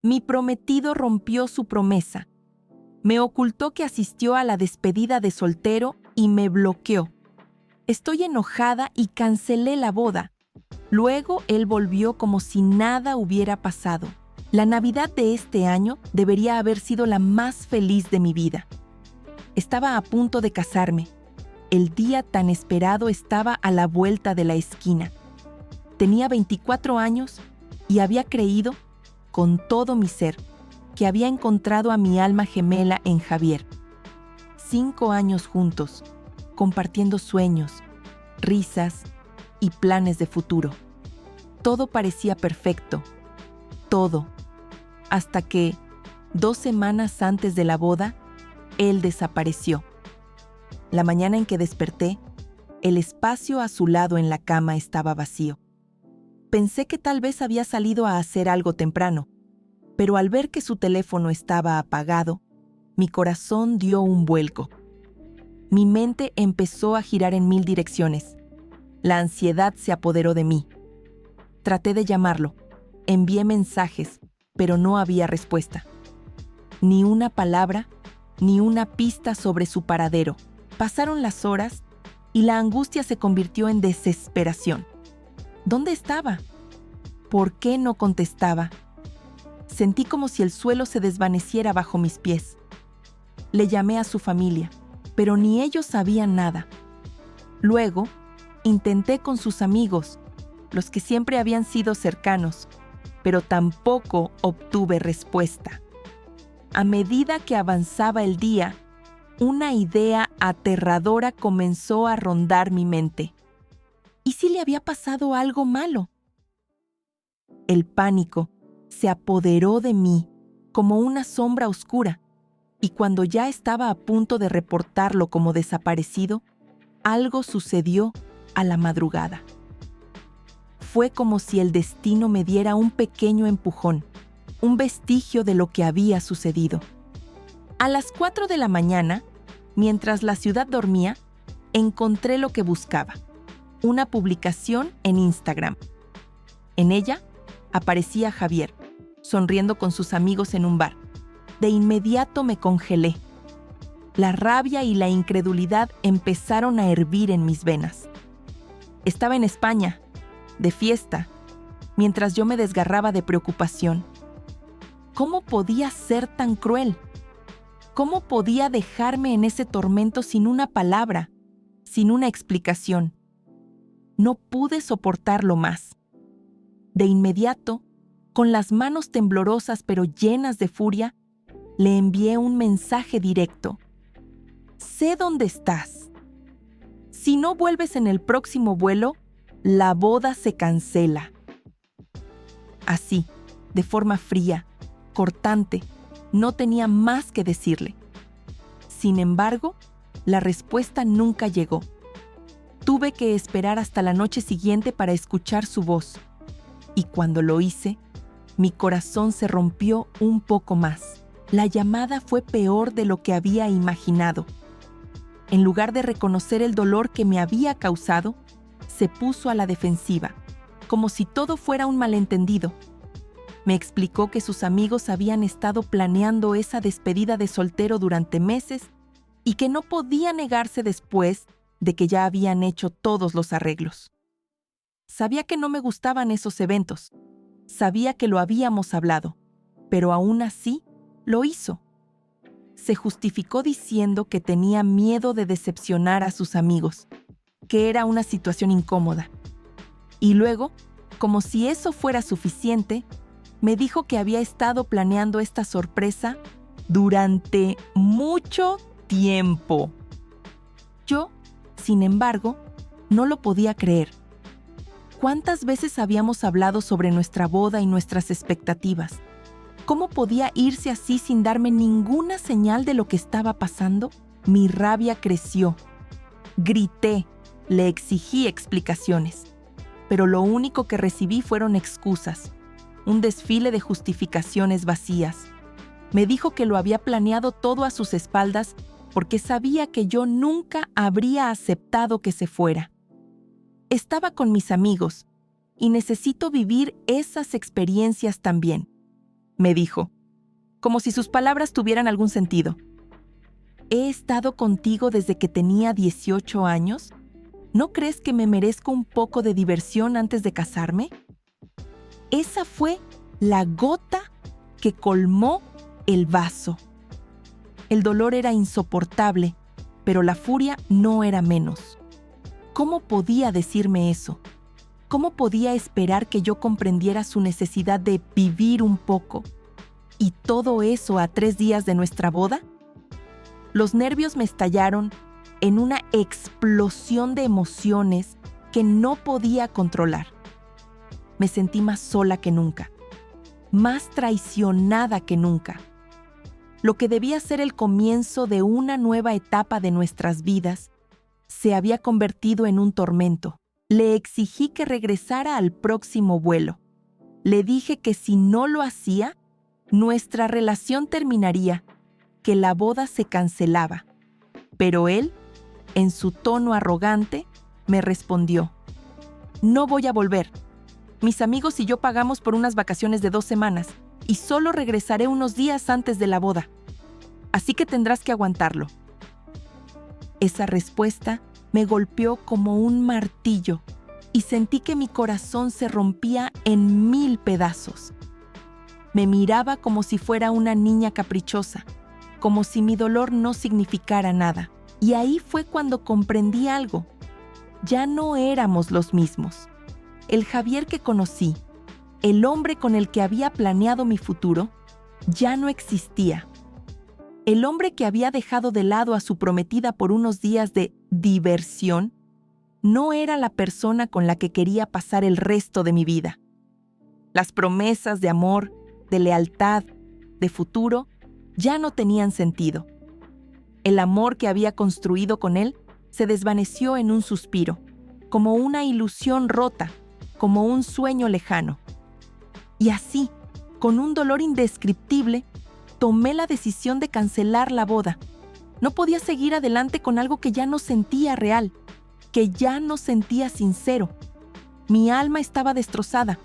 Mi prometido rompió su promesa. Me ocultó que asistió a la despedida de soltero y me bloqueó. Estoy enojada y cancelé la boda. Luego él volvió como si nada hubiera pasado. La Navidad de este año debería haber sido la más feliz de mi vida. Estaba a punto de casarme. El día tan esperado estaba a la vuelta de la esquina. Tenía 24 años y había creído, con todo mi ser, que había encontrado a mi alma gemela en Javier. 5 años juntos, compartiendo sueños, risas y planes de futuro. Todo parecía perfecto. Todo. Hasta que, 2 semanas antes de la boda, él desapareció. La mañana en que desperté, el espacio a su lado en la cama estaba vacío. Pensé que tal vez había salido a hacer algo temprano, pero al ver que su teléfono estaba apagado, mi corazón dio un vuelco. Mi mente empezó a girar en 1000 direcciones. La ansiedad se apoderó de mí. Traté de llamarlo, envié mensajes, pero no había respuesta. Ni una palabra, ni una pista sobre su paradero. Pasaron las horas y la angustia se convirtió en desesperación. ¿Dónde estaba? ¿Por qué no contestaba? Sentí como si el suelo se desvaneciera bajo mis pies. Le llamé a su familia, pero ni ellos sabían nada. Luego, intenté con sus amigos, los que siempre habían sido cercanos, pero tampoco obtuve respuesta. A medida que avanzaba el día, una idea aterradora comenzó a rondar mi mente. ¿Y si le había pasado algo malo? El pánico se apoderó de mí como una sombra oscura, y cuando ya estaba a punto de reportarlo como desaparecido, algo sucedió a la madrugada. Fue como si el destino me diera un pequeño empujón, un vestigio de lo que había sucedido. A las 4 de la mañana, mientras la ciudad dormía, encontré lo que buscaba: una publicación en Instagram. En ella aparecía Javier, sonriendo con sus amigos en un bar. De inmediato me congelé. La rabia y la incredulidad empezaron a hervir en mis venas. Estaba en España, de fiesta, mientras yo me desgarraba de preocupación. ¿Cómo podía ser tan cruel? ¿Cómo podía dejarme en ese tormento sin una palabra, sin una explicación? No pude soportarlo más. De inmediato, con las manos temblorosas pero llenas de furia, le envié un mensaje directo. Sé dónde estás. Si no vuelves en el próximo vuelo, la boda se cancela. Así, de forma fría, cortante, no tenía más que decirle. Sin embargo, la respuesta nunca llegó. Tuve que esperar hasta la noche siguiente para escuchar su voz. Y cuando lo hice, mi corazón se rompió un poco más. La llamada fue peor de lo que había imaginado. En lugar de reconocer el dolor que me había causado, se puso a la defensiva, como si todo fuera un malentendido. Me explicó que sus amigos habían estado planeando esa despedida de soltero durante meses y que no podía negarse después de que ya habían hecho todos los arreglos. Sabía que no me gustaban esos eventos. Sabía que lo habíamos hablado, pero aún así lo hizo. Se justificó diciendo que tenía miedo de decepcionar a sus amigos, que era una situación incómoda. Y luego, como si eso fuera suficiente, me dijo que había estado planeando esta sorpresa durante mucho tiempo. Yo, sin embargo, no lo podía creer. ¿Cuántas veces habíamos hablado sobre nuestra boda y nuestras expectativas? ¿Cómo podía irse así sin darme ninguna señal de lo que estaba pasando? Mi rabia creció. Grité, le exigí explicaciones. Pero lo único que recibí fueron excusas, un desfile de justificaciones vacías. Me dijo que lo había planeado todo a sus espaldas porque sabía que yo nunca habría aceptado que se fuera. Estaba con mis amigos y necesito vivir esas experiencias también. me dijo, como si sus palabras tuvieran algún sentido. ¿He estado contigo desde que tenía 18 años? ¿No crees que me merezco un poco de diversión antes de casarme? Esa fue la gota que colmó el vaso. El dolor era insoportable, pero la furia no era menos. ¿Cómo podía decirme eso? ¿Cómo podía esperar que yo comprendiera su necesidad de vivir un poco? ¿Y todo eso a 3 días de nuestra boda? Los nervios me estallaron en una explosión de emociones que no podía controlar. Me sentí más sola que nunca, más traicionada que nunca. Lo que debía ser el comienzo de una nueva etapa de nuestras vidas se había convertido en un tormento. Le exigí que regresara al próximo vuelo. Le dije que si no lo hacía, nuestra relación terminaría, que la boda se cancelaba. Pero él, en su tono arrogante, me respondió: «No voy a volver. Mis amigos y yo pagamos por unas vacaciones de 2 semanas y solo regresaré unos días antes de la boda. Así que tendrás que aguantarlo». Esa respuesta me golpeó como un martillo y sentí que mi corazón se rompía en 1000 pedazos. Me miraba como si fuera una niña caprichosa, como si mi dolor no significara nada. Y ahí fue cuando comprendí algo. Ya no éramos los mismos. El Javier que conocí, el hombre con el que había planeado mi futuro, ya no existía. El hombre que había dejado de lado a su prometida por unos días de diversión, no era la persona con la que quería pasar el resto de mi vida. Las promesas de amor, de lealtad, de futuro, ya no tenían sentido. El amor que había construido con él se desvaneció en un suspiro, como una ilusión rota, como un sueño lejano. Y así, con un dolor indescriptible, tomé la decisión de cancelar la boda. No podía seguir adelante con algo que ya no sentía real, que ya no sentía sincero. Mi alma estaba destrozada,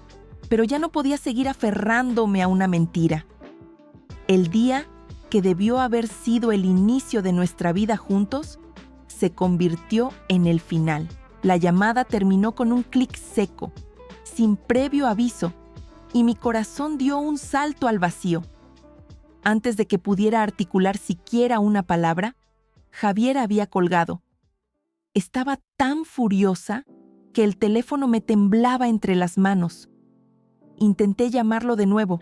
pero ya no podía seguir aferrándome a una mentira. El día que debió haber sido el inicio de nuestra vida juntos, se convirtió en el final. La llamada terminó con un clic seco, sin previo aviso, y mi corazón dio un salto al vacío. Antes de que pudiera articular siquiera una palabra, Javier había colgado. Estaba tan furiosa que el teléfono me temblaba entre las manos. Intenté llamarlo de nuevo,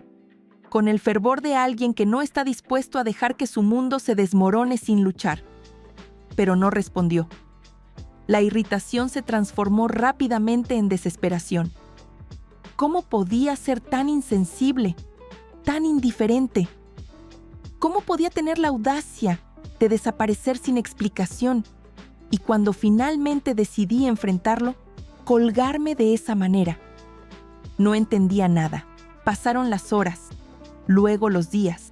con el fervor de alguien que no está dispuesto a dejar que su mundo se desmorone sin luchar. Pero no respondió. La irritación se transformó rápidamente en desesperación. ¿Cómo podía ser tan insensible, tan indiferente? ¿Cómo podía tener la audacia de desaparecer sin explicación? Y cuando finalmente decidí enfrentarlo, colgarme de esa manera. No entendía nada. Pasaron las horas, luego los días.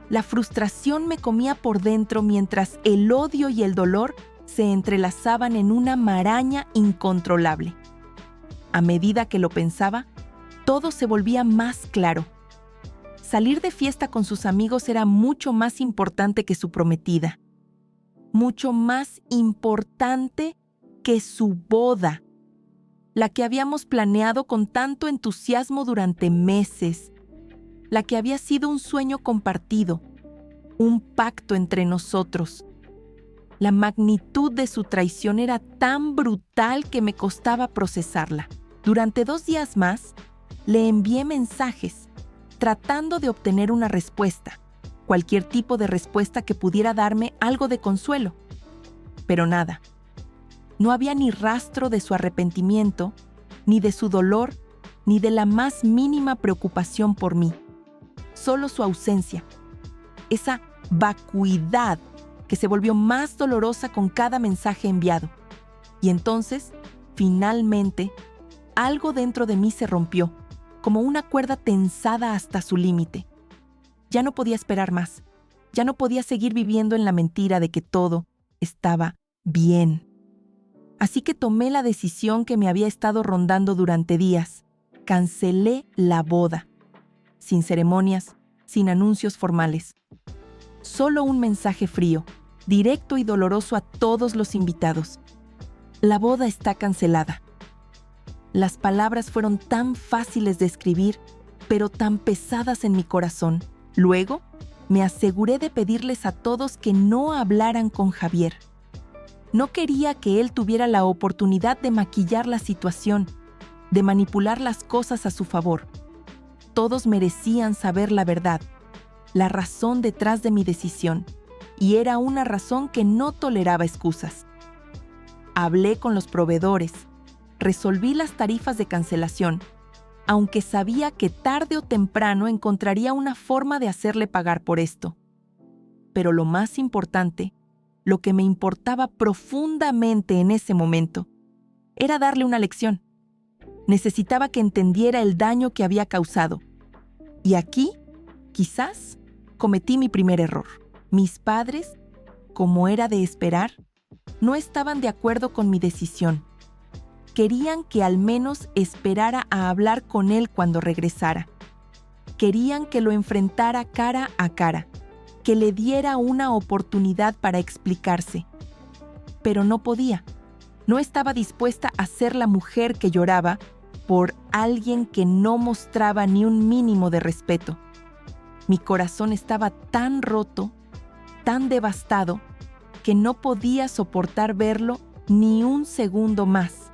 La frustración me comía por dentro mientras el odio y el dolor se entrelazaban en una maraña incontrolable. A medida que lo pensaba, todo se volvía más claro. Salir de fiesta con sus amigos era mucho más importante que su prometida. Mucho más importante que su boda, la que habíamos planeado con tanto entusiasmo durante meses, la que había sido un sueño compartido, un pacto entre nosotros. La magnitud de su traición era tan brutal que me costaba procesarla. Durante 2 días más, le envié mensajes, tratando de obtener una respuesta, cualquier tipo de respuesta que pudiera darme algo de consuelo. Pero nada. No había ni rastro de su arrepentimiento, ni de su dolor, ni de la más mínima preocupación por mí. Solo su ausencia. Esa vacuidad que se volvió más dolorosa con cada mensaje enviado. Y entonces, finalmente, algo dentro de mí se rompió, como una cuerda tensada hasta su límite. Ya no podía esperar más. Ya no podía seguir viviendo en la mentira de que todo estaba bien. Así que tomé la decisión que me había estado rondando durante días. Cancelé la boda. Sin ceremonias, sin anuncios formales. Solo un mensaje frío, directo y doloroso a todos los invitados. La boda está cancelada. Las palabras fueron tan fáciles de escribir, pero tan pesadas en mi corazón. Luego, me aseguré de pedirles a todos que no hablaran con Javier. No quería que él tuviera la oportunidad de maquillar la situación, de manipular las cosas a su favor. Todos merecían saber la verdad, la razón detrás de mi decisión, y era una razón que no toleraba excusas. Hablé con los proveedores, resolví las tarifas de cancelación, aunque sabía que tarde o temprano encontraría una forma de hacerle pagar por esto. Pero lo más importante, lo que me importaba profundamente en ese momento, era darle una lección. Necesitaba que entendiera el daño que había causado. Y aquí, quizás, cometí mi primer error. Mis padres, como era de esperar, no estaban de acuerdo con mi decisión. Querían que al menos esperara a hablar con él cuando regresara. Querían que lo enfrentara cara a cara, que le diera una oportunidad para explicarse. Pero no podía. No estaba dispuesta a ser la mujer que lloraba por alguien que no mostraba ni un mínimo de respeto. Mi corazón estaba tan roto, tan devastado, que no podía soportar verlo ni un segundo más.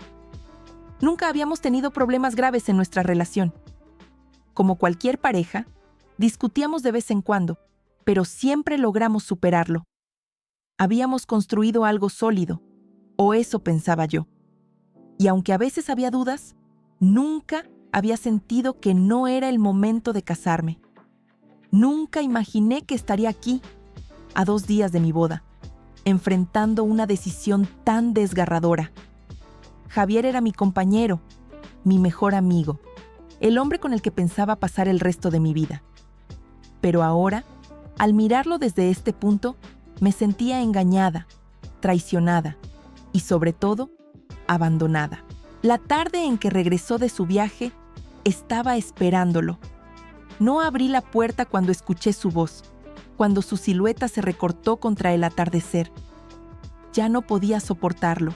Nunca habíamos tenido problemas graves en nuestra relación. Como cualquier pareja, discutíamos de vez en cuando, pero siempre logramos superarlo. Habíamos construido algo sólido, o eso pensaba yo. Y aunque a veces había dudas, nunca había sentido que no era el momento de casarme. Nunca imaginé que estaría aquí, a 2 días de mi boda, enfrentando una decisión tan desgarradora. Javier era mi compañero, mi mejor amigo, el hombre con el que pensaba pasar el resto de mi vida. Pero ahora, al mirarlo desde este punto, me sentía engañada, traicionada y, sobre todo, abandonada. La tarde en que regresó de su viaje, estaba esperándolo. No abrí la puerta cuando escuché su voz, cuando su silueta se recortó contra el atardecer. Ya no podía soportarlo.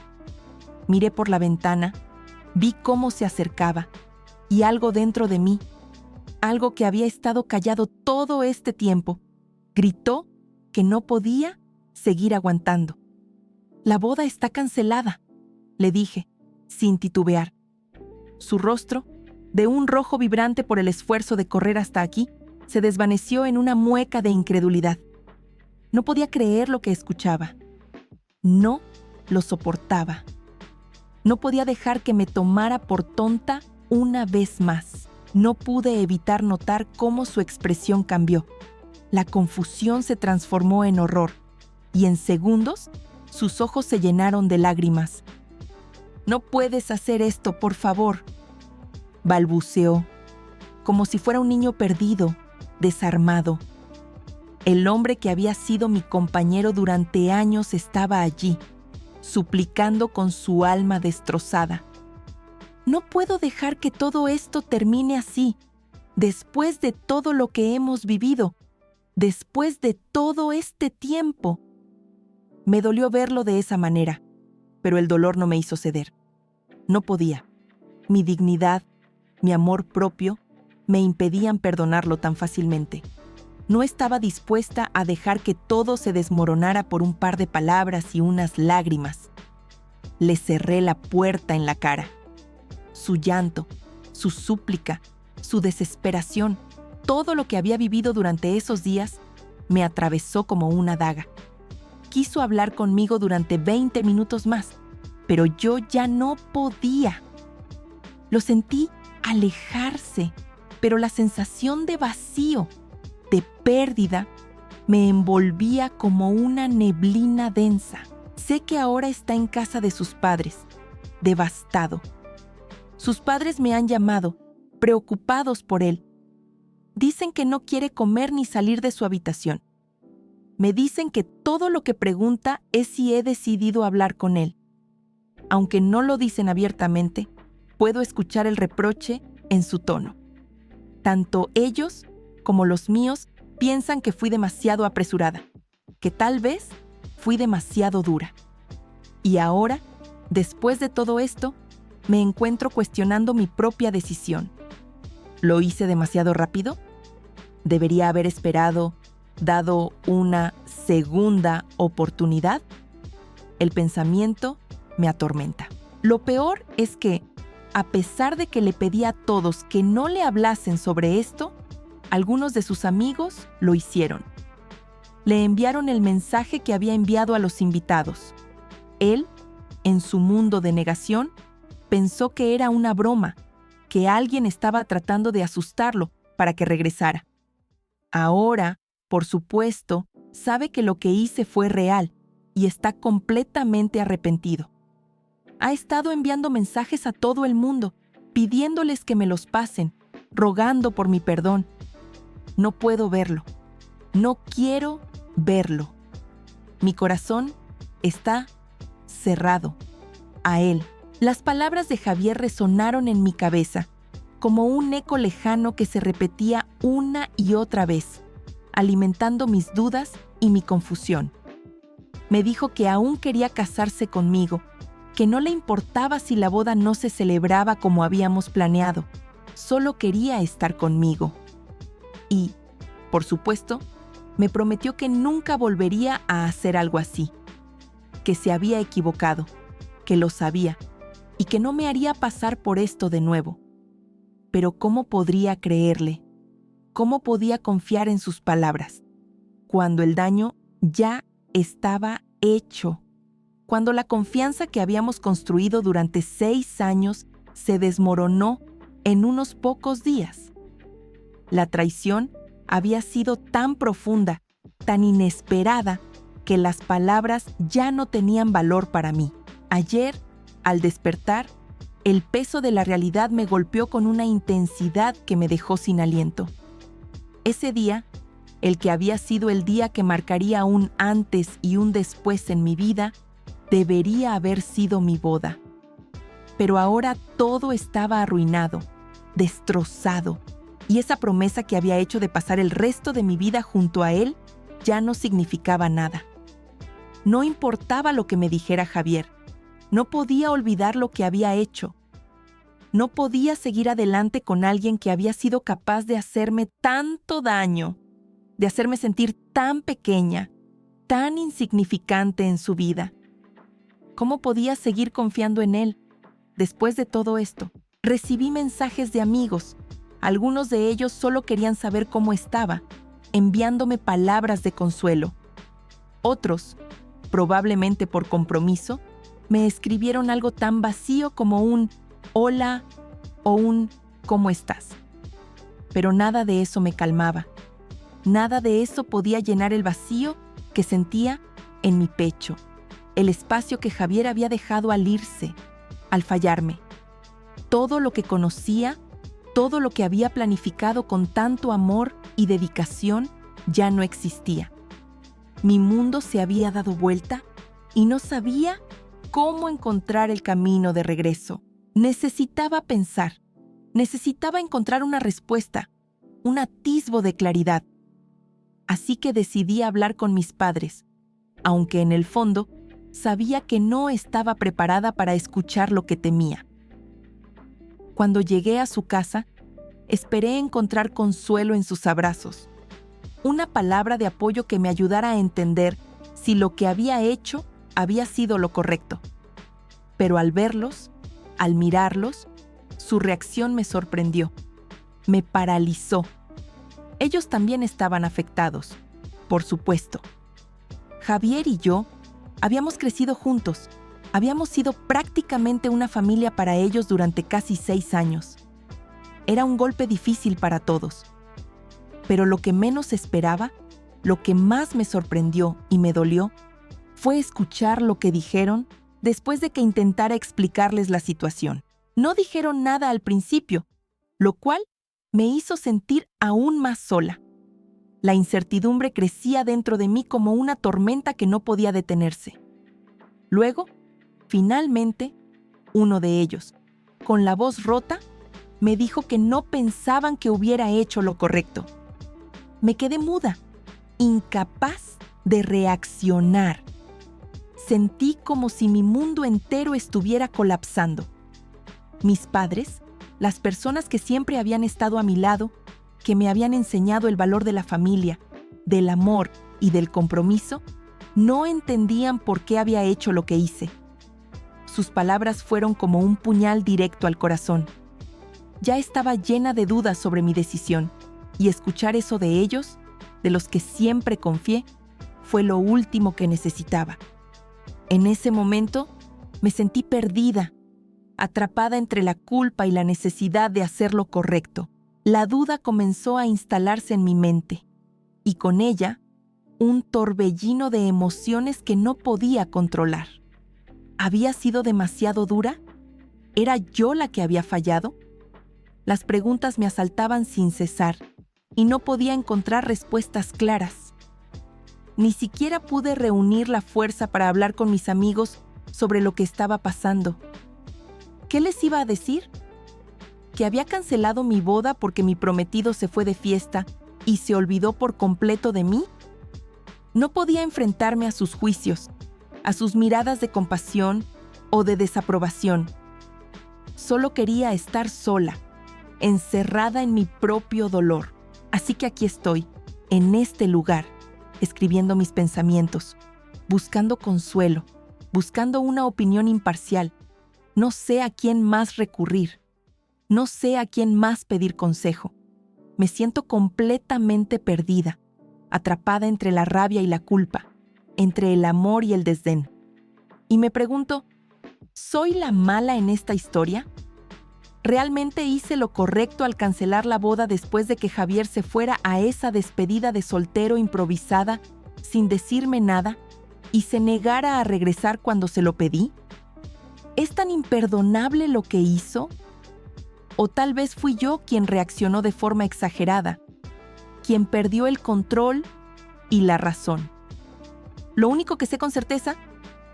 Miré por la ventana, vi cómo se acercaba, y algo dentro de mí, algo que había estado callado todo este tiempo, gritó que no podía seguir aguantando. «La boda está cancelada», le dije, sin titubear. Su rostro, de un rojo vibrante por el esfuerzo de correr hasta aquí, se desvaneció en una mueca de incredulidad. No podía creer lo que escuchaba. No lo soportaba. No podía dejar que me tomara por tonta una vez más. No pude evitar notar cómo su expresión cambió. La confusión se transformó en horror, y en segundos, sus ojos se llenaron de lágrimas. «No puedes hacer esto, por favor», balbuceó, como si fuera un niño perdido, desarmado. El hombre que había sido mi compañero durante años estaba allí, suplicando con su alma destrozada. «No puedo dejar que todo esto termine así, después de todo lo que hemos vivido, después de todo este tiempo». Me dolió verlo de esa manera, pero el dolor no me hizo ceder. No podía. Mi dignidad, mi amor propio, me impedían perdonarlo tan fácilmente. No estaba dispuesta a dejar que todo se desmoronara por un par de palabras y unas lágrimas. Le cerré la puerta en la cara. Su llanto, su súplica, su desesperación, todo lo que había vivido durante esos días, me atravesó como una daga. Quiso hablar conmigo durante 20 minutos más, pero yo ya no podía. Lo sentí alejarse, pero la sensación de vacío, de pérdida, me envolvía como una neblina densa. Sé que ahora está en casa de sus padres, devastado. Sus padres me han llamado, preocupados por él. Dicen que no quiere comer ni salir de su habitación. Me dicen que todo lo que pregunta es si he decidido hablar con él. Aunque no lo dicen abiertamente, puedo escuchar el reproche en su tono. Tanto ellos como los míos, piensan que fui demasiado apresurada, que tal vez fui demasiado dura. Y ahora, después de todo esto, me encuentro cuestionando mi propia decisión. ¿Lo hice demasiado rápido? ¿Debería haber esperado, dado una segunda oportunidad? El pensamiento me atormenta. Lo peor es que, a pesar de que le pedí a todos que no le hablasen sobre esto, algunos de sus amigos lo hicieron. Le enviaron el mensaje que había enviado a los invitados. Él, en su mundo de negación, pensó que era una broma, que alguien estaba tratando de asustarlo para que regresara. Ahora, por supuesto, sabe que lo que hice fue real y está completamente arrepentido. Ha estado enviando mensajes a todo el mundo, pidiéndoles que me los pasen, rogando por mi perdón. No puedo verlo. No quiero verlo. Mi corazón está cerrado a él. Las palabras de Javier resonaron en mi cabeza, como un eco lejano que se repetía una y otra vez, alimentando mis dudas y mi confusión. Me dijo que aún quería casarse conmigo, que no le importaba si la boda no se celebraba como habíamos planeado, solo quería estar conmigo. Y, por supuesto, me prometió que nunca volvería a hacer algo así, que se había equivocado, que lo sabía, y que no me haría pasar por esto de nuevo. Pero ¿cómo podría creerle? ¿Cómo podía confiar en sus palabras? Cuando el daño ya estaba hecho. Cuando la confianza que habíamos construido durante 6 años se desmoronó en unos pocos días. La traición había sido tan profunda, tan inesperada, que las palabras ya no tenían valor para mí. Ayer, al despertar, el peso de la realidad me golpeó con una intensidad que me dejó sin aliento. Ese día, el que había sido el día que marcaría un antes y un después en mi vida, debería haber sido mi boda. Pero ahora todo estaba arruinado, destrozado, y esa promesa que había hecho de pasar el resto de mi vida junto a él ya no significaba nada. No importaba lo que me dijera Javier. No podía olvidar lo que había hecho. No podía seguir adelante con alguien que había sido capaz de hacerme tanto daño, de hacerme sentir tan pequeña, tan insignificante en su vida. ¿Cómo podía seguir confiando en él? Después de todo esto, recibí mensajes de amigos. Algunos de ellos solo querían saber cómo estaba, enviándome palabras de consuelo. Otros, probablemente por compromiso, me escribieron algo tan vacío como un hola o un ¿cómo estás? Pero nada de eso me calmaba. Nada de eso podía llenar el vacío que sentía en mi pecho, el espacio que Javier había dejado al irse, al fallarme. Todo lo que conocía, todo lo que había planificado con tanto amor y dedicación, ya no existía. Mi mundo se había dado vuelta y no sabía cómo encontrar el camino de regreso. Necesitaba pensar, necesitaba encontrar una respuesta, un atisbo de claridad. Así que decidí hablar con mis padres, aunque en el fondo sabía que no estaba preparada para escuchar lo que temía. Cuando llegué a su casa, esperé encontrar consuelo en sus abrazos, una palabra de apoyo que me ayudara a entender si lo que había hecho había sido lo correcto. Pero al verlos, al mirarlos, su reacción me sorprendió, me paralizó. Ellos también estaban afectados, por supuesto. Javier y yo habíamos crecido juntos, habíamos sido prácticamente una familia para ellos durante casi 6 años. Era un golpe difícil para todos. Pero lo que menos esperaba, lo que más me sorprendió y me dolió, fue escuchar lo que dijeron después de que intentara explicarles la situación. No dijeron nada al principio, lo cual me hizo sentir aún más sola. La incertidumbre crecía dentro de mí como una tormenta que no podía detenerse. Luego, finalmente, uno de ellos, con la voz rota, me dijo que no pensaban que hubiera hecho lo correcto, Me quedé muda, incapaz de reaccionar. Sentí como si mi mundo entero estuviera colapsando. Mis padres, las personas que siempre habían estado a mi lado, que me habían enseñado el valor de la familia, del amor y del compromiso, no entendían por qué había hecho lo que hice. Sus palabras fueron como un puñal directo al corazón. Ya estaba llena de dudas sobre mi decisión, y escuchar eso de ellos, de los que siempre confié, fue lo último que necesitaba. En ese momento, me sentí perdida, atrapada entre la culpa y la necesidad de hacer lo correcto. La duda comenzó a instalarse en mi mente, y con ella, un torbellino de emociones que no podía controlar. ¿Había sido demasiado dura? ¿Era yo la que había fallado? Las preguntas me asaltaban sin cesar, y no podía encontrar respuestas claras. Ni siquiera pude reunir la fuerza para hablar con mis amigos sobre lo que estaba pasando. ¿Qué les iba a decir? ¿Que había cancelado mi boda porque mi prometido se fue de fiesta y se olvidó por completo de mí? No podía enfrentarme a sus juicios, a sus miradas de compasión o de desaprobación. Solo quería estar sola, encerrada en mi propio dolor. Así que aquí estoy, en este lugar, escribiendo mis pensamientos, buscando consuelo, buscando una opinión imparcial. No sé a quién más recurrir. No sé a quién más pedir consejo. Me siento completamente perdida, atrapada entre la rabia y la culpa, entre el amor y el desdén. Y me pregunto, ¿soy la mala en esta historia? ¿Realmente hice lo correcto al cancelar la boda después de que Javier se fuera a esa despedida de soltero improvisada, sin decirme nada, y se negara a regresar cuando se lo pedí? ¿Es tan imperdonable lo que hizo? ¿O tal vez fui yo quien reaccionó de forma exagerada, quien perdió el control y la razón? Lo único que sé con certeza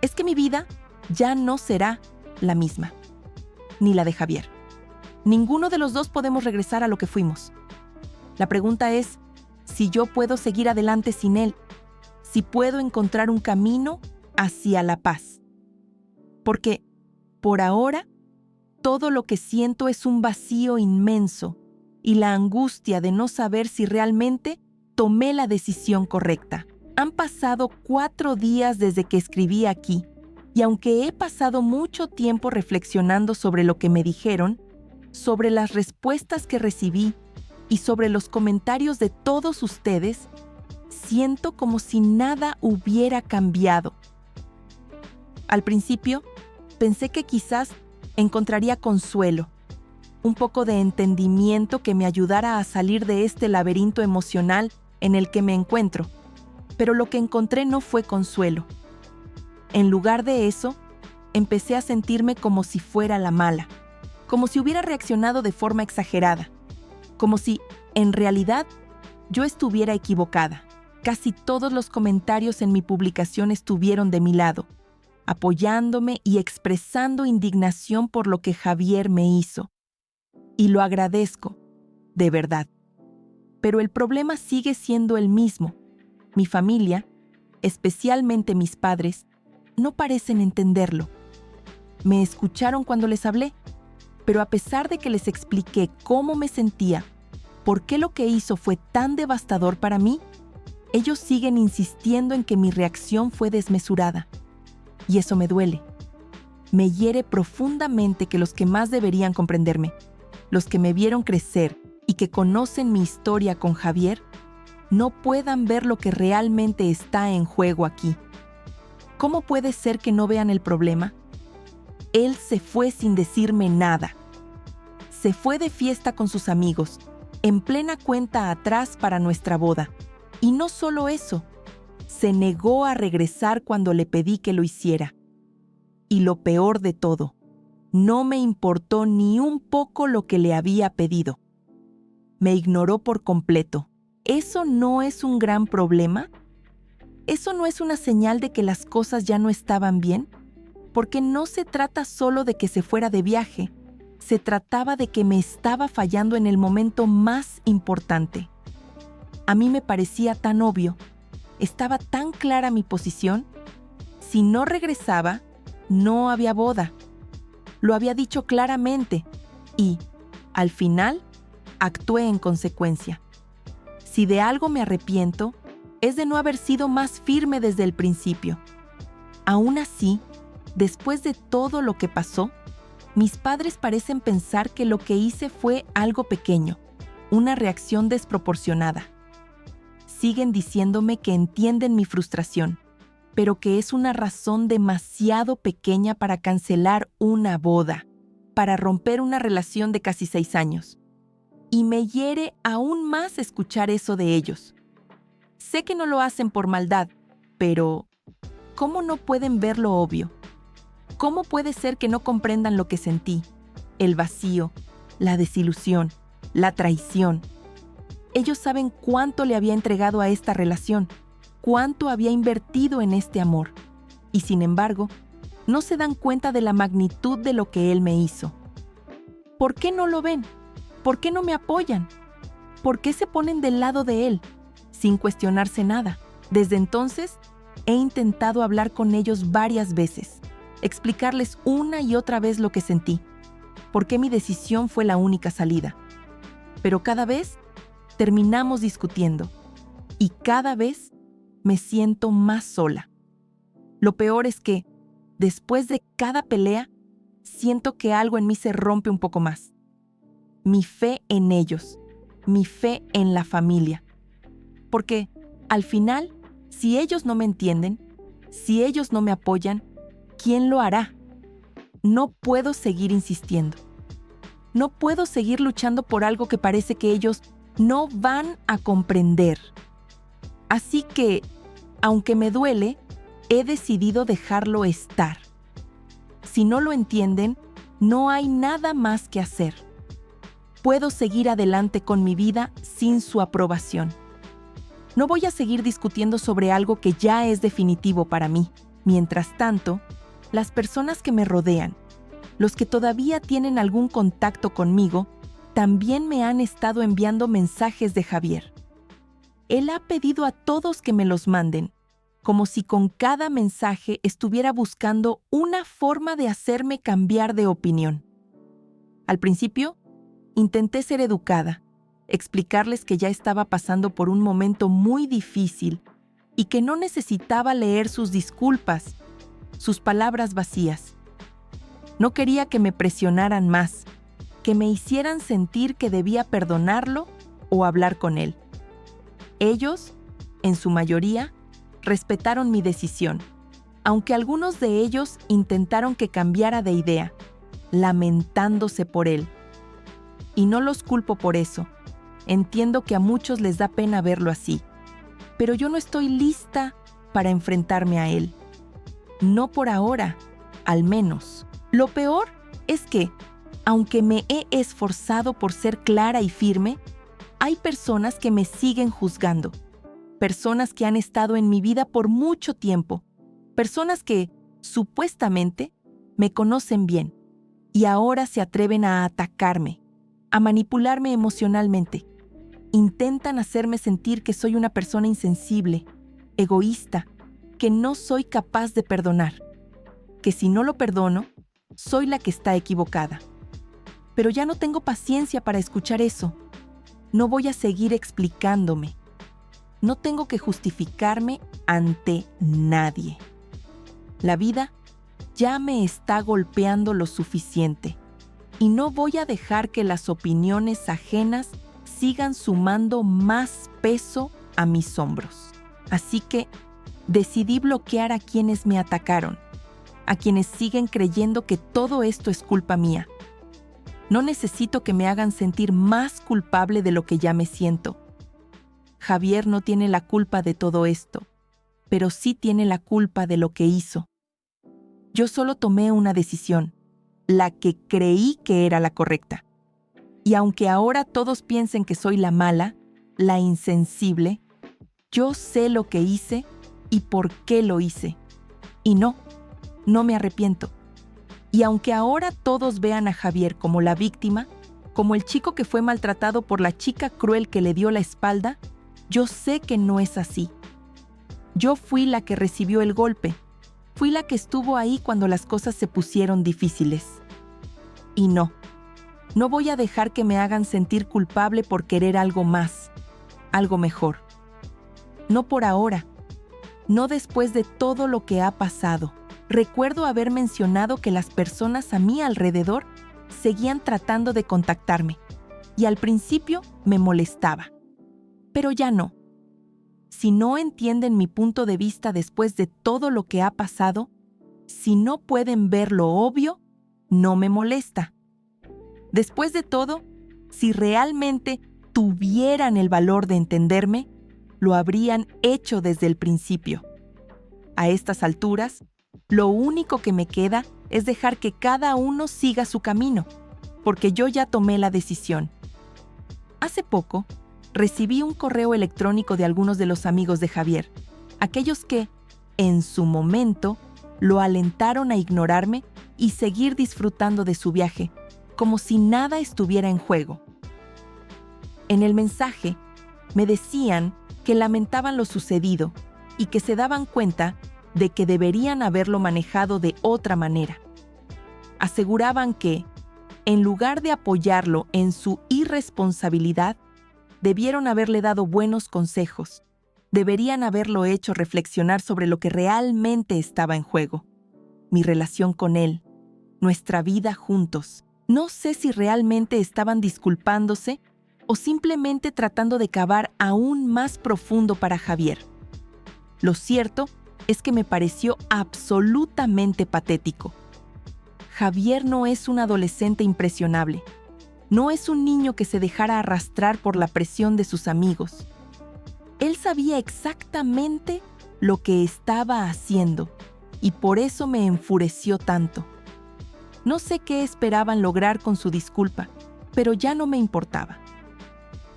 es que mi vida ya no será la misma, ni la de Javier. Ninguno de los dos podemos regresar a lo que fuimos. La pregunta es si yo puedo seguir adelante sin él, si puedo encontrar un camino hacia la paz. Porque, por ahora, todo lo que siento es un vacío inmenso y la angustia de no saber si realmente tomé la decisión correcta. Han pasado 4 días desde que escribí aquí, y aunque he pasado mucho tiempo reflexionando sobre lo que me dijeron, sobre las respuestas que recibí y sobre los comentarios de todos ustedes, siento como si nada hubiera cambiado. Al principio, pensé que quizás encontraría consuelo, un poco de entendimiento que me ayudara a salir de este laberinto emocional en el que me encuentro, pero lo que encontré no fue consuelo. En lugar de eso, empecé a sentirme como si fuera la mala, como si hubiera reaccionado de forma exagerada, como si, en realidad, yo estuviera equivocada. Casi todos los comentarios en mi publicación estuvieron de mi lado, apoyándome y expresando indignación por lo que Javier me hizo. Y lo agradezco, de verdad. Pero el problema sigue siendo el mismo. Mi familia, especialmente mis padres, no parecen entenderlo. Me escucharon cuando les hablé, pero a pesar de que les expliqué cómo me sentía, por qué lo que hizo fue tan devastador para mí, ellos siguen insistiendo en que mi reacción fue desmesurada. Y eso me duele. Me hiere profundamente que los que más deberían comprenderme, los que me vieron crecer y que conocen mi historia con Javier, no puedan ver lo que realmente está en juego aquí. ¿Cómo puede ser que no vean el problema? Él se fue sin decirme nada. Se fue de fiesta con sus amigos, en plena cuenta atrás para nuestra boda. Y no solo eso, se negó a regresar cuando le pedí que lo hiciera. Y lo peor de todo, no me importó ni un poco lo que le había pedido. Me ignoró por completo. ¿Eso no es un gran problema? ¿Eso no es una señal de que las cosas ya no estaban bien? Porque no se trata solo de que se fuera de viaje, se trataba de que me estaba fallando en el momento más importante. A mí me parecía tan obvio, estaba tan clara mi posición. Si no regresaba, no había boda. Lo había dicho claramente y, al final, actué en consecuencia. Si de algo me arrepiento, es de no haber sido más firme desde el principio. Aún así, después de todo lo que pasó, mis padres parecen pensar que lo que hice fue algo pequeño, una reacción desproporcionada. Siguen diciéndome que entienden mi frustración, pero que es una razón demasiado pequeña para cancelar una boda, para romper una relación de casi 6 años. Y me hiere aún más escuchar eso de ellos. Sé que no lo hacen por maldad, pero ¿cómo no pueden ver lo obvio? ¿Cómo puede ser que no comprendan lo que sentí? El vacío, la desilusión, la traición. Ellos saben cuánto le había entregado a esta relación, cuánto había invertido en este amor. Y sin embargo, no se dan cuenta de la magnitud de lo que él me hizo. ¿Por qué no lo ven? ¿Por qué no me apoyan? ¿Por qué se ponen del lado de él, sin cuestionarse nada? Desde entonces, he intentado hablar con ellos varias veces, explicarles una y otra vez lo que sentí, por qué mi decisión fue la única salida. Pero cada vez terminamos discutiendo y cada vez me siento más sola. Lo peor es que, después de cada pelea, siento que algo en mí se rompe un poco más. Mi fe en ellos, mi fe en la familia. Porque, al final, si ellos no me entienden, si ellos no me apoyan, ¿quién lo hará? No puedo seguir insistiendo. No puedo seguir luchando por algo que parece que ellos no van a comprender. Así que, aunque me duele, he decidido dejarlo estar. Si no lo entienden, no hay nada más que hacer. Puedo seguir adelante con mi vida sin su aprobación. No voy a seguir discutiendo sobre algo que ya es definitivo para mí. Mientras tanto, las personas que me rodean, los que todavía tienen algún contacto conmigo, también me han estado enviando mensajes de Javier. Él ha pedido a todos que me los manden, como si con cada mensaje estuviera buscando una forma de hacerme cambiar de opinión. Al principio, intenté ser educada, explicarles que ya estaba pasando por un momento muy difícil y que no necesitaba leer sus disculpas, sus palabras vacías. No quería que me presionaran más, que me hicieran sentir que debía perdonarlo o hablar con él. Ellos, en su mayoría, respetaron mi decisión, aunque algunos de ellos intentaron que cambiara de idea, lamentándose por él. Y no los culpo por eso. Entiendo que a muchos les da pena verlo así, pero yo no estoy lista para enfrentarme a él. No por ahora, al menos. Lo peor es que, aunque me he esforzado por ser clara y firme, hay personas que me siguen juzgando. Personas que han estado en mi vida por mucho tiempo. Personas que, supuestamente, me conocen bien y ahora se atreven a atacarme, a manipularme emocionalmente. Intentan hacerme sentir que soy una persona insensible, egoísta, que no soy capaz de perdonar, que si no lo perdono, soy la que está equivocada. Pero ya no tengo paciencia para escuchar eso. No voy a seguir explicándome. No tengo que justificarme ante nadie. La vida ya me está golpeando lo suficiente y no voy a dejar que las opiniones ajenas sigan sumando más peso a mis hombros. Así que decidí bloquear a quienes me atacaron, a quienes siguen creyendo que todo esto es culpa mía. No necesito que me hagan sentir más culpable de lo que ya me siento. Javier no tiene la culpa de todo esto, pero sí tiene la culpa de lo que hizo. Yo solo tomé una decisión, la que creí que era la correcta. Y aunque ahora todos piensen que soy la mala, la insensible, yo sé lo que hice y por qué lo hice. Y no me arrepiento. Y aunque ahora todos vean a Javier como la víctima, como el chico que fue maltratado por la chica cruel que le dio la espalda, Yo sé que no es así. Yo fui la que recibió el golpe. Fui la que estuvo ahí cuando las cosas se pusieron difíciles. Y no voy a dejar que me hagan sentir culpable por querer algo más, algo mejor. No por ahora, no después de todo lo que ha pasado. Recuerdo haber mencionado que las personas a mi alrededor seguían tratando de contactarme, y al principio me molestaba. Pero ya no. Si no entienden mi punto de vista después de todo lo que ha pasado, si no pueden ver lo obvio, no me molesta. Después de todo, si realmente tuvieran el valor de entenderme, lo habrían hecho desde el principio. A estas alturas, lo único que me queda es dejar que cada uno siga su camino, porque yo ya tomé la decisión. Hace poco, recibí un correo electrónico de algunos de los amigos de Javier, aquellos que, en su momento, lo alentaron a ignorarme y seguir disfrutando de su viaje, como si nada estuviera en juego. En el mensaje, me decían que lamentaban lo sucedido y que se daban cuenta de que deberían haberlo manejado de otra manera. Aseguraban que, en lugar de apoyarlo en su irresponsabilidad, debieron haberle dado buenos consejos. Deberían haberlo hecho reflexionar sobre lo que realmente estaba en juego. Mi relación con él, nuestra vida juntos. No sé si realmente estaban disculpándose o simplemente tratando de cavar aún más profundo para Javier. Lo cierto es que me pareció absolutamente patético. Javier no es un adolescente impresionable. No es un niño que se dejara arrastrar por la presión de sus amigos. Él sabía exactamente lo que estaba haciendo y por eso me enfureció tanto. No sé qué esperaban lograr con su disculpa, pero ya no me importaba.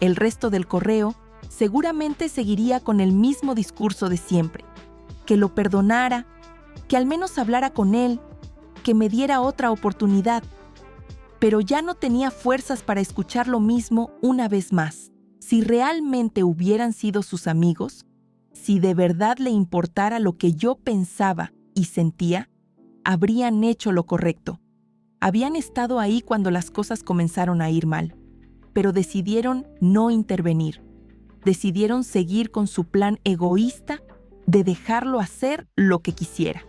El resto del correo seguramente seguiría con el mismo discurso de siempre, que lo perdonara, que al menos hablara con él, que me diera otra oportunidad. Pero ya no tenía fuerzas para escuchar lo mismo una vez más. Si realmente hubieran sido sus amigos, si de verdad le importara lo que yo pensaba y sentía, habrían hecho lo correcto. Habían estado ahí cuando las cosas comenzaron a ir mal, pero decidieron no intervenir. Decidieron seguir con su plan egoísta de dejarlo hacer lo que quisiera.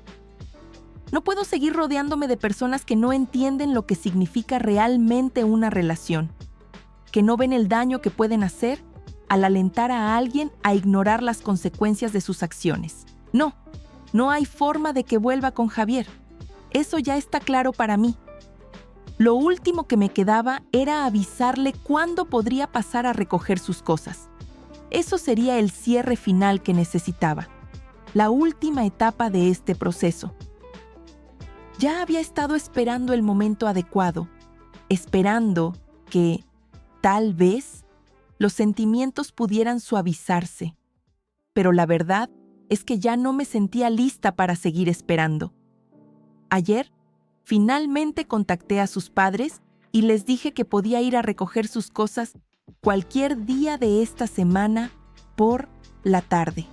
No puedo seguir rodeándome de personas que no entienden lo que significa realmente una relación, que no ven el daño que pueden hacer al alentar a alguien a ignorar las consecuencias de sus acciones. No hay forma de que vuelva con Javier. Eso ya está claro para mí. Lo último que me quedaba era avisarle cuándo podría pasar a recoger sus cosas. Eso sería el cierre final que necesitaba, la última etapa de este proceso. Ya había estado esperando el momento adecuado, esperando que, tal vez, los sentimientos pudieran suavizarse. Pero la verdad es que ya no me sentía lista para seguir esperando. Ayer, finalmente contacté a sus padres y les dije que podía ir a recoger sus cosas cualquier día de esta semana por la tarde.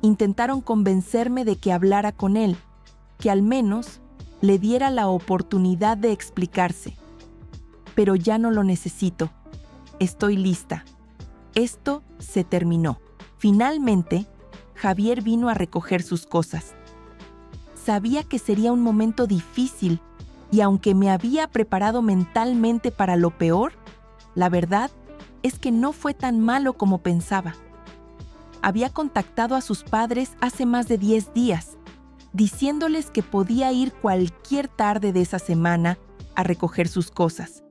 Intentaron convencerme de que hablara con él, que al menos le diera la oportunidad de explicarse. Pero ya no lo necesito. Estoy lista. Esto se terminó. Finalmente, Javier vino a recoger sus cosas. Sabía que sería un momento difícil y aunque me había preparado mentalmente para lo peor, la verdad es que no fue tan malo como pensaba. Había contactado a sus padres hace más de 10 días, diciéndoles que podía ir cualquier tarde de esa semana a recoger sus cosas.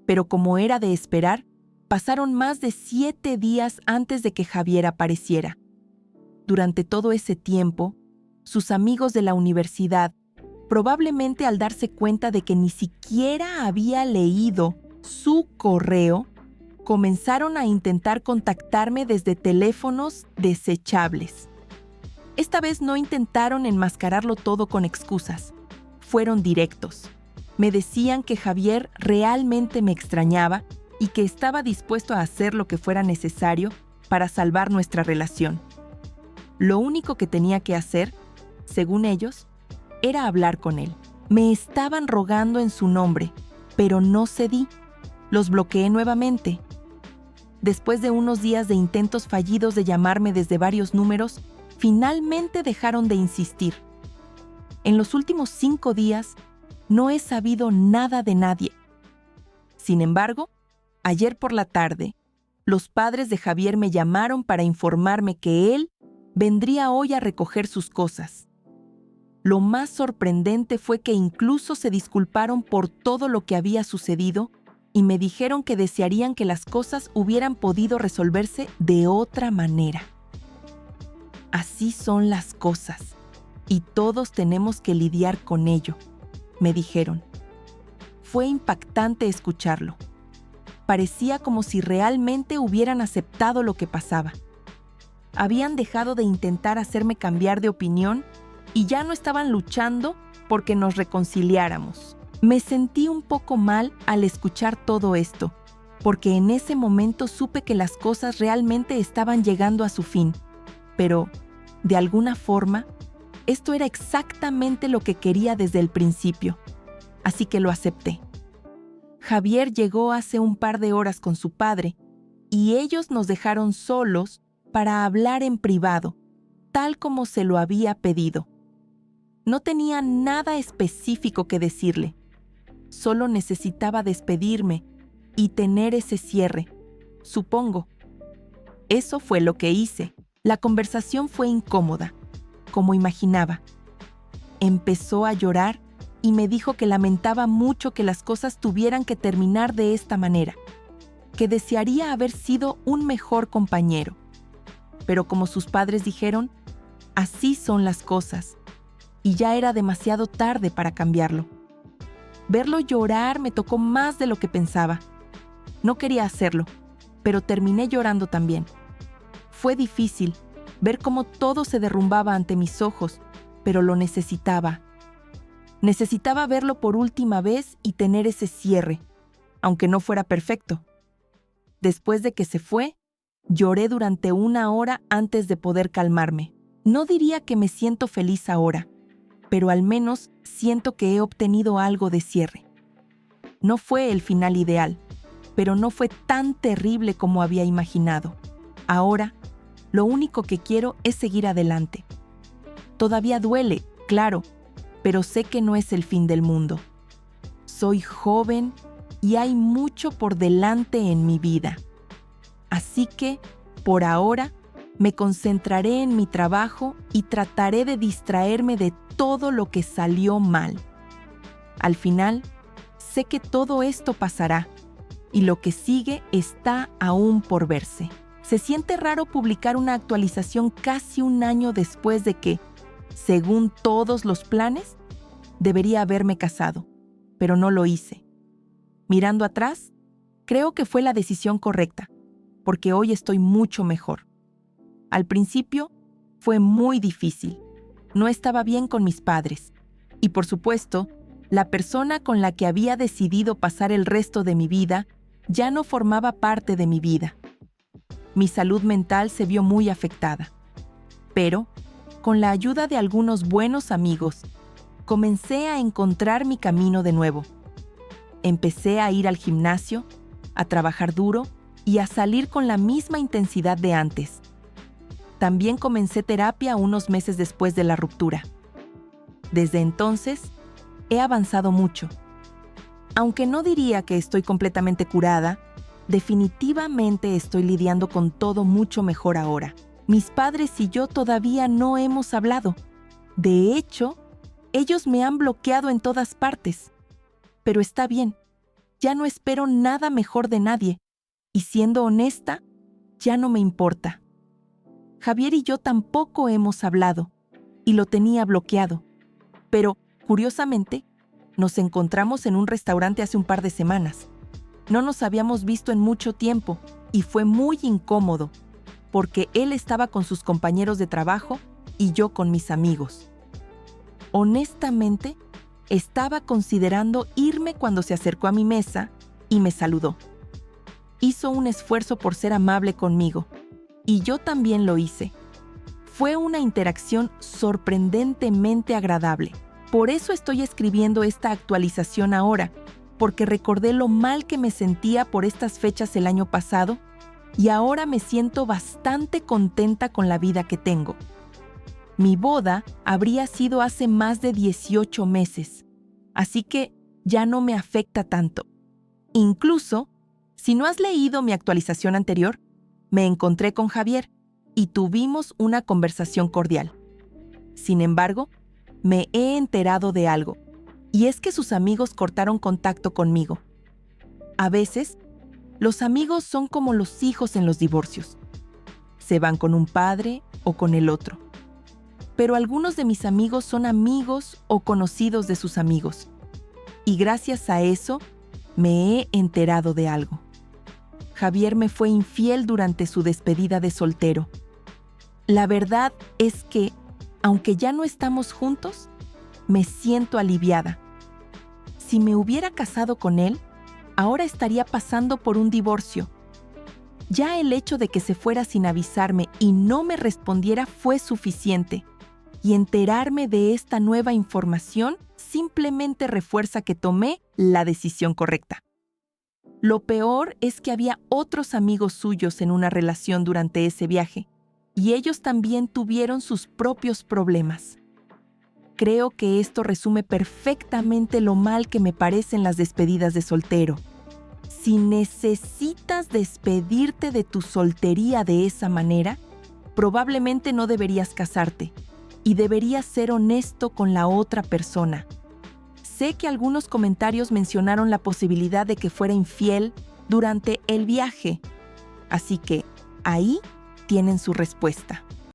Pero como era de esperar, pasaron más de 7 días antes de que Javier apareciera. Durante todo ese tiempo, sus amigos de la universidad, probablemente al darse cuenta de que ni siquiera había leído su correo, comenzaron a intentar contactarme desde teléfonos desechables. Esta vez no intentaron enmascararlo todo con excusas. Fueron directos. Me decían que Javier realmente me extrañaba y que estaba dispuesto a hacer lo que fuera necesario para salvar nuestra relación. Lo único que tenía que hacer, según ellos, era hablar con él. Me estaban rogando en su nombre, pero no cedí. Los bloqueé nuevamente. Después de unos días de intentos fallidos de llamarme desde varios números, finalmente dejaron de insistir. En los últimos 5 días, no he sabido nada de nadie. Sin embargo, ayer por la tarde, los padres de Javier me llamaron para informarme que él vendría hoy a recoger sus cosas. Lo más sorprendente fue que incluso se disculparon por todo lo que había sucedido y me dijeron que desearían que las cosas hubieran podido resolverse de otra manera. Así son las cosas, y todos tenemos que lidiar con ello, me dijeron. Fue impactante escucharlo. Parecía como si realmente hubieran aceptado lo que pasaba. Habían dejado de intentar hacerme cambiar de opinión y ya no estaban luchando porque nos reconciliáramos. Me sentí un poco mal al escuchar todo esto, porque en ese momento supe que las cosas realmente estaban llegando a su fin. Pero, de alguna forma, esto era exactamente lo que quería desde el principio, así que lo acepté. Javier llegó hace un par de horas con su padre y ellos nos dejaron solos para hablar en privado, tal como se lo había pedido. No tenía nada específico que decirle. Solo necesitaba despedirme y tener ese cierre, supongo. Eso fue lo que hice. La conversación fue incómoda, como imaginaba. Empezó a llorar y me dijo que lamentaba mucho que las cosas tuvieran que terminar de esta manera, que desearía haber sido un mejor compañero. Pero como sus padres dijeron, así son las cosas, y ya era demasiado tarde para cambiarlo. Verlo llorar me tocó más de lo que pensaba. No quería hacerlo, pero terminé llorando también. Fue difícil ver cómo todo se derrumbaba ante mis ojos, pero lo necesitaba. Necesitaba verlo por última vez y tener ese cierre, aunque no fuera perfecto. Después de que se fue, lloré durante 1 hora antes de poder calmarme. No diría que me siento feliz ahora, pero al menos siento que he obtenido algo de cierre. No fue el final ideal, pero no fue tan terrible como había imaginado. Ahora, lo único que quiero es seguir adelante. Todavía duele, claro, pero sé que no es el fin del mundo. Soy joven y hay mucho por delante en mi vida. Así que, por ahora, me concentraré en mi trabajo y trataré de distraerme de todo lo que salió mal. Al final, sé que todo esto pasará y lo que sigue está aún por verse. Se siente raro publicar una actualización casi 1 año después de que, según todos los planes, debería haberme casado, pero no lo hice. Mirando atrás, creo que fue la decisión correcta, porque hoy estoy mucho mejor. Al principio, fue muy difícil. No estaba bien con mis padres. Y por supuesto, la persona con la que había decidido pasar el resto de mi vida ya no formaba parte de mi vida. Mi salud mental se vio muy afectada. Pero, con la ayuda de algunos buenos amigos, comencé a encontrar mi camino de nuevo. Empecé a ir al gimnasio, a trabajar duro y a salir con la misma intensidad de antes. También comencé terapia unos meses después de la ruptura. Desde entonces, he avanzado mucho. Aunque no diría que estoy completamente curada, definitivamente estoy lidiando con todo mucho mejor ahora. Mis padres y yo todavía no hemos hablado. De hecho, ellos me han bloqueado en todas partes. Pero está bien, ya no espero nada mejor de nadie. Y siendo honesta, ya no me importa. Javier y yo tampoco hemos hablado, y lo tenía bloqueado. Pero, curiosamente, nos encontramos en un restaurante hace un par de semanas. No nos habíamos visto en mucho tiempo, y fue muy incómodo, porque él estaba con sus compañeros de trabajo y yo con mis amigos. Honestamente, estaba considerando irme cuando se acercó a mi mesa y me saludó. Hizo un esfuerzo por ser amable conmigo, y yo también lo hice. Fue una interacción sorprendentemente agradable. Por eso estoy escribiendo esta actualización ahora, porque recordé lo mal que me sentía por estas fechas el año pasado y ahora me siento bastante contenta con la vida que tengo. Mi boda habría sido hace más de 18 meses, así que ya no me afecta tanto. Incluso, si no has leído mi actualización anterior, me encontré con Javier y tuvimos una conversación cordial. Sin embargo, me he enterado de algo, y es que sus amigos cortaron contacto conmigo. A veces, los amigos son como los hijos en los divorcios. Se van con un padre o con el otro. Pero algunos de mis amigos son amigos o conocidos de sus amigos. Y gracias a eso, me he enterado de algo. Javier me fue infiel durante su despedida de soltero. La verdad es que, aunque ya no estamos juntos, me siento aliviada. Si me hubiera casado con él, ahora estaría pasando por un divorcio. Ya el hecho de que se fuera sin avisarme y no me respondiera fue suficiente. Y enterarme de esta nueva información simplemente refuerza que tomé la decisión correcta. Lo peor es que había otros amigos suyos en una relación durante ese viaje, y ellos también tuvieron sus propios problemas. Creo que esto resume perfectamente lo mal que me parecen las despedidas de soltero. Si necesitas despedirte de tu soltería de esa manera, probablemente no deberías casarte y deberías ser honesto con la otra persona. Sé que algunos comentarios mencionaron la posibilidad de que fuera infiel durante el viaje, así que ahí tienen su respuesta.